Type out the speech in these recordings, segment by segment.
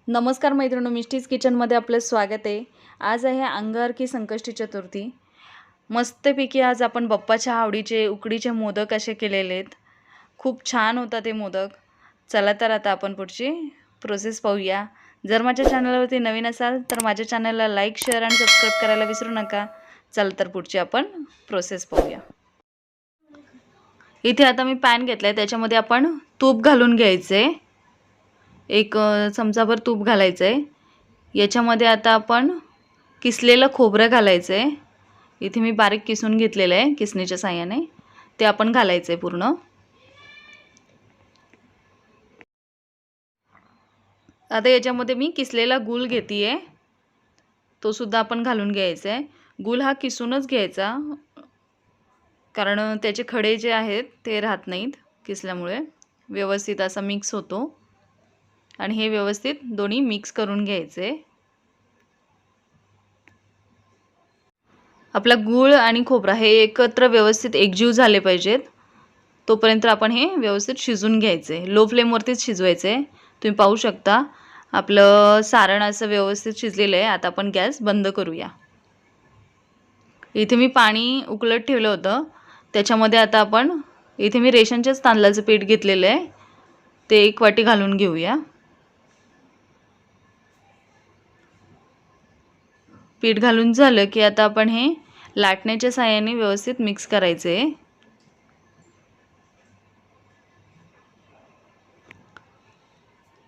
नमस्कार मैत्रिणी, मिष्टीज किचनमध्ये आपलं स्वागत आहे। आज आहे अंगार की संकष्टी चतुर्थी। मस्तपैकी आज आपण बाप्पाच्या आवडीचे उकडीचे मोदक असे केलेले आहेत। खूप छान होता ते मोदक। चला तर आता आपण पुढची प्रोसेस पाहूया। जर माझ्या चॅनलवरती नवीन असाल तर माझ्या चॅनलला लाईक, शेअर आणि सबस्क्राईब करायला विसरू नका। चला तर पुढची आपण प्रोसेस पाहूया। इथे आता मी पॅन घेतलाय, त्याच्यामध्ये आपण तूप घालून घ्यायचे। एक चमचाभर तूप घालायचं आहे। याच्यामध्ये आता आपण किसलेलं खोबरं घालायचं आहे। इथे मी बारीक किसून घेतलेलं आहे किसणीच्या साहाय्याने, ते आपण घालायचं आहे पूर्ण। आता याच्यामध्ये मी किसलेला गूळ घेतेय, तो सुद्धा आपण घालून घ्यायचा आहे। गूळ हा किसूनच घ्यायचा, कारण त्याचे खडे जे आहेत ते राहत नाहीत किसल्यामुळे। व्यवस्थित असा मिक्स होतो आणि हे व्यवस्थित दोन्ही मिक्स करून घ्यायचे। आपला गूळ आणि खोबरा हे एकत्र व्यवस्थित एकजीव झाले पाहिजेत, तोपर्यंत आपण हे व्यवस्थित शिजून घ्यायचे। लो फ्लेमवरतीच शिजवायचे। तुम्ही पाहू शकता आपलं सारण असं व्यवस्थित शिजलेलं आहे। आता आपण गॅस बंद करूया। इथे मी पाणी उकळत ठेवलं होतं, त्याच्यामध्ये आता आपण इथे मी रेशनच्याच तांदळाचं पीठ घेतलेलं आहे, ते 1 वाटी घालून घेऊया। पीठ घालून झालं की आता आपण हे लाटण्याच्या साहाय्याने व्यवस्थित मिक्स करायचे।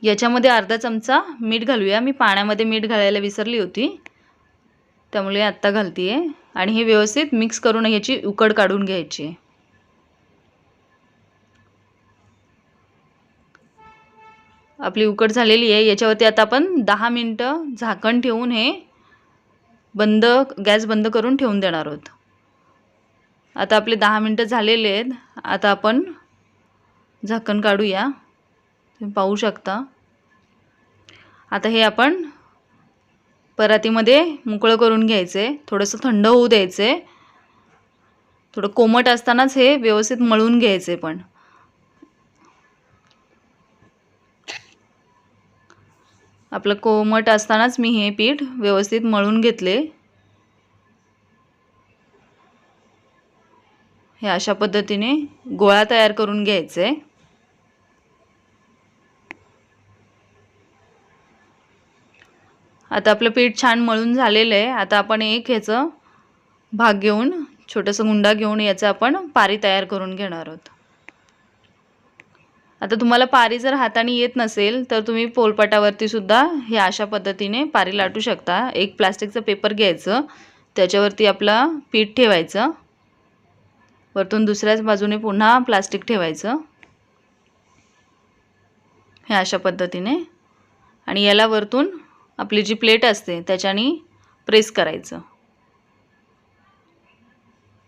याच्यामध्ये अर्धा चमचा मीठ घालूया। मी पाण्यामध्ये मीठ घालायला विसरली होती, त्यामुळे आता घालतीये। आणि हे व्यवस्थित मिक्स करून याची उकड काढून घ्यायची। आपली उकड झालेली आहे। याच्यावरती आता आपण 10 मिनिटं झाकण ठेवून हे गॅस बंद करून ठेवून देणार आहोत। आता आपले 10 मिनिटं झालेले आहेत। आता आपण झाकण काढूया। तुम्ही पाहू शकता। आता हे आपण परातीमध्ये मोकळं करून घ्यायचे, थोडंसं थंड होऊ द्यायचे। थोडं कोमट असतानाच हे व्यवस्थित मळून घ्यायचे। पण आपलं कोमट असतानाच मी हे पीठ व्यवस्थित मळून घेतले। हे अशा पद्धतीने गोळा तयार करून घ्यायचे। आता आपलं पीठ छान मळून झालेलं आहे। आता आपण एक ह्याचं भाग घेऊन, छोटासा गुंडा घेऊन याचा आपण पारी तयार करून घेणार आहोत। आता तुम्हाला पारी जर हाताने येत नसेल तर तुम्ही पोलपाटावरती सुद्धा हे अशा पद्धतीने पारी लाटू शकता। एक प्लास्टिकचं पेपर घ्यायचं, त्याच्यावरती आपला पीठ ठेवायचं, वरतून दुसऱ्याच बाजूने पुन्हा प्लास्टिक ठेवायचं, हे अशा पद्धतीने। आणि याला वरतून आपली जी प्लेट असते त्याच्याने प्रेस करायचं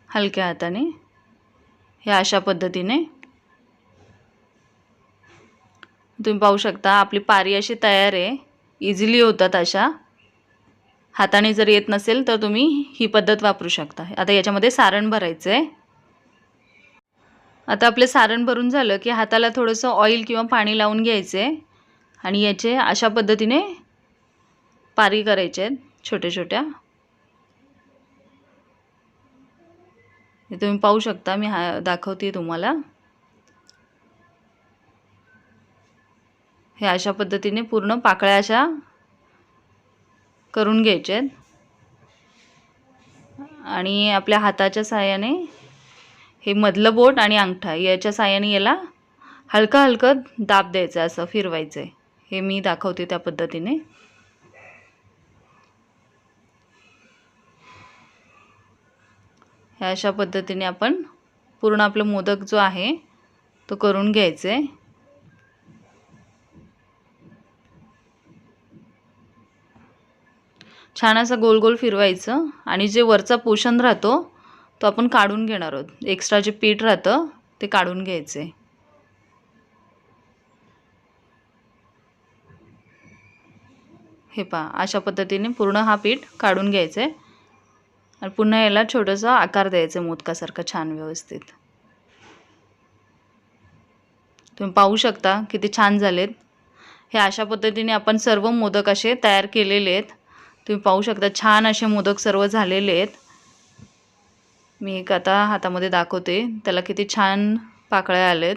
हलक्या हाताने, हे अशा पद्धतीने। तुम्ही पाहू शकता आपली पारी अशी तयार आहे। इझिली होतात अशा। हाताने जर येत नसेल तर तुम्ही ही पद्धत वापरू शकता। आता याच्यामध्ये सारण भरायचं आहे। आता आपले सारण भरून झालं की हाताला थोडंसं ऑइल किंवा पाणी लावून घ्यायचे आणि याचे अशा पद्धतीने पारी करायचे आहेत छोट्या छोट्या। हे तुम्ही पाहू शकता, मी दाखवते तुम्हाला। हे अशा पद्धतीने पूर्ण पाकळ्या अशा करून घ्यायच्या आहेत आणि आपल्या हाताच्या साहाय्याने हे मधलं बोट आणि अंगठा याच्या साहाय्याने याला हलका हलका दाब द्यायचा, असं फिरवायचं आहे। हे मी दाखवते त्या पद्धतीने। ह्या अशा पद्धतीने आपण पूर्ण आपलं मोदक जो आहे तो करून घ्यायचा आहे। छान असं गोल गोल फिरवायचं आणि जे वरचा पोषण राहतो तो आपण काढून घेणार आहोत। एक्स्ट्रा जे पीठ राहतं ते काढून घ्यायचे। हे पहा, अशा पद्धतीने पूर्ण हा पीठ काढून घ्यायचे आणि पुन्हा याला छोटासा आकार द्यायचा मोदकासारखा छान व्यवस्थित। तुम्ही पाहू शकता किती छान झालेत। हे अशा पद्धतीने आपण सर्व मोदक असे तयार केलेले आहेत. तुम्ही पाहू शकता छान असे मोदक सर्व झालेले आहेत. मी एक आता हातामध्ये दाखवते, त्याला किती छान पाकळ्या आलेत.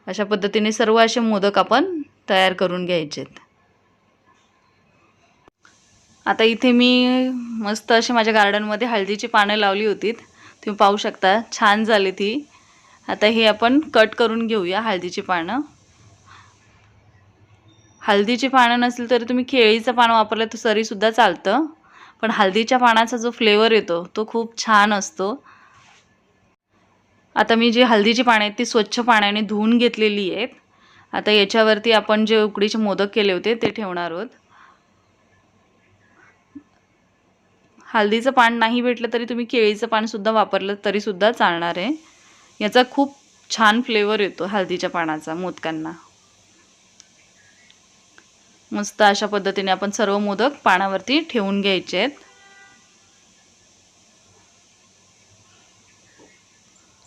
अशा पद्धतीने सर्व असे मोदक आपण तयार करून घ्यायचेत. आता इथे मी मस्त अशी माझ्या गार्डनमध्ये हळदीची पानं लावली होती. तुम्ही पाहू शकता छान झाली ती. आता हे आपण कट करून घेऊया हळदीची पानं. हळदीची पानं नसली तरी तुम्ही केळीचं पान वापरलं तर तरीसुद्धा चालतं, पण हळदीच्या पानाचा जो फ्लेवर येतो तो खूप छान असतो. आता मी जी हळदीची पानं आहेत ती स्वच्छ पाण्याने धुवून घेतलेली आहेत. आता याच्यावरती आपण जे उकडीचे मोदक केले होते ते ठेवणार आहोत. हळदीचं पान नाही भेटलं तरी तुम्ही केळीचं पानसुद्धा वापरलं तरीसुद्धा चालणार आहे. याचा खूप छान फ्लेवर येतो हळदीच्या पानाचा मोदकांना. मस्त अशा पद्धतीने आपण सर्व मोदक पानावरती ठेवून घ्यायचे आहेत.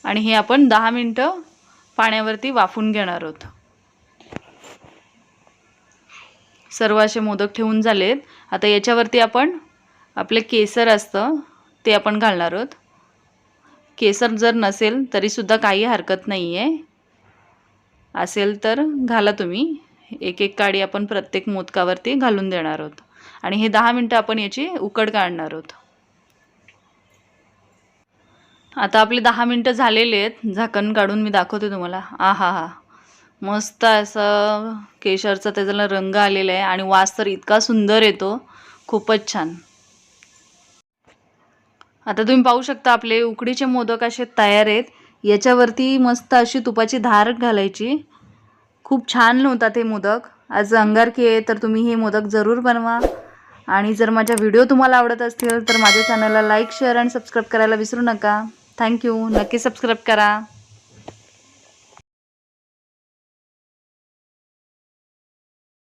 आणि हे आपण 10 मिनिटं पाण्यावरती वाफून घेणार आहोत. सर्व असे मोदक ठेवून झालेत. आता याच्यावरती आपण आपले केसर असतं ते आपण घालणार आहोत. केसर जर नसेल तरीसुद्धा काही हरकत नाही आहे, असेल तर घाला तुम्ही. एक एक काडी आपण प्रत्येक मोदकावरती घालून देणार आहोत आणि हे 10 मिनिटं आपण याची उकड काढणार आहोत. आता आपले 10 मिनिटं झालेले आहेत. झाकण काढून मी दाखवते तुम्हाला. आहा, मस्त असं केशरचा त्याचा रंग आलेला आहे आणि वास तर इतका सुंदर येतो, खूपच छान. आता तुम्ही पाहू शकता आपले उकडीचे मोदक असे तयार आहेत. याच्यावरती मस्त अशी तुपाची धार घालायची. खूप छान होतात हे मोदक. आज अंगारकी आहे तर तुम्ही हे मोदक जरूर बनवा. आणि जर माझ्या व्हिडिओ तुम्हाला आवडत असतील तर माझ्या चॅनलला लाईक, शेअर आणि सबस्क्राईब करायला विसरू नका. थँक्यू. नक्की सबस्क्राईब करा.